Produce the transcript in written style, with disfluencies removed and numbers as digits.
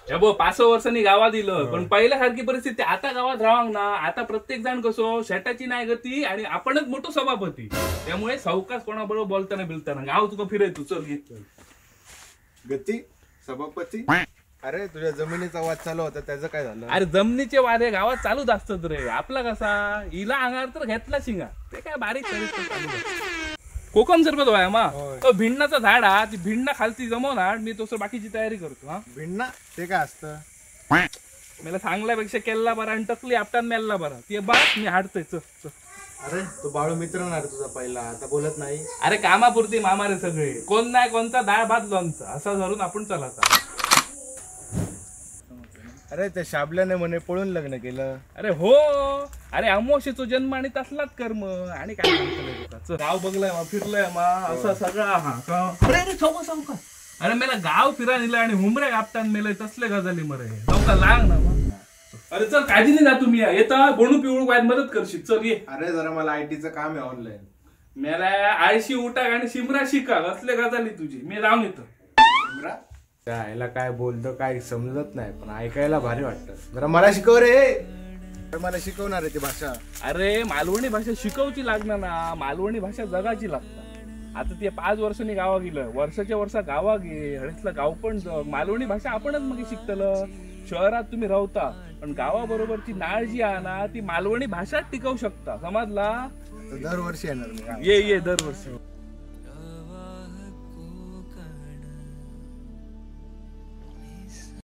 हे बघ 5 वर्षांनी गावात दिलं पण पहिल्यासारखी परिस्थिती आता गावात राहणार ना. आता प्रत्येक जण कसो शेटाची नाही गती आणि आपणच मोठो सभापती, त्यामुळे सावकाश कोणाबरोबर बोलताना बिलताना गाव तुका फिरायचो. चल गती सभापती. अरे तुझ्या जमिनीचा वाद चालू होता त्याचं काय झालं? अरे जमिनीचे वादे गावात चालूच असतात रे. आपला कसा हिला अंगार तर घेतला शिंगा, ते काय बारीक चालू. कोकम सरबत व्हाय मा तो भिंडाचा झाड हा, ती भिंडा खालती जमवणार मी तसं बाकीची तयारी करतो. हा भिंडा ते काय असतं? मला सांगल्यापेक्षा केला बरा आणि टकली आपटान मेलला बरा. ते बस मी हाडतोय. चल. अरे तो बाळू मित्र ना रे तुझा पहिला, आता बोलत नाही. अरे कामापुरती मामा रे सगळे, कोण नाही कोणता डाळ भात लोणचा असा धरून आपण चलाचा. अरे त्या शाबल्याने म्हणे पळून लग्न केलं. अरे हो, अरे अमोशेचो जन्म आणि तसलाच कर्म आणि काय म्हणतो. गाव बघलाय मा, फिरलाय मा असा सगळा. अरे चौका अरे मला गाव फिरा नेलं आणि हुमऱ्या कापताना मेलय तसले गजाली मरे चौका लाग ना. अरे चल काळजीने जा तुम्ही, येता बोणू पिवळू काय मदत करशील. चल ये. अरे जरा मला आयटीचं काम आहे ऑनलाईन. मला आळशी उटाक आणि शिमरा शिका असले गजाली तुझी, मी लावून येतो. याला काय बोलतो काय समजत नाही पण ऐकायला भारी वाटतं. जरा मला शिकव रे. मला शिकवणार आहे ती भाषा. अरे मालवणी भाषा शिकवची लागणार ना, मालवणी भाषा जगाची लागतात. आता ते 5 वर्षांनी गावा गेलं, वर्षाच्या वर्षा गावा गे हळीतलं गाव पण मालवणी भाषा आपणच मग शिकतलं. शहरात तुम्ही राहता पण गावाबरोबरची नाळ जी आहे ना ती मालवणी भाषाच टिकवू शकता, समजला? दरवर्षी येणार मी. ये दरवर्षी.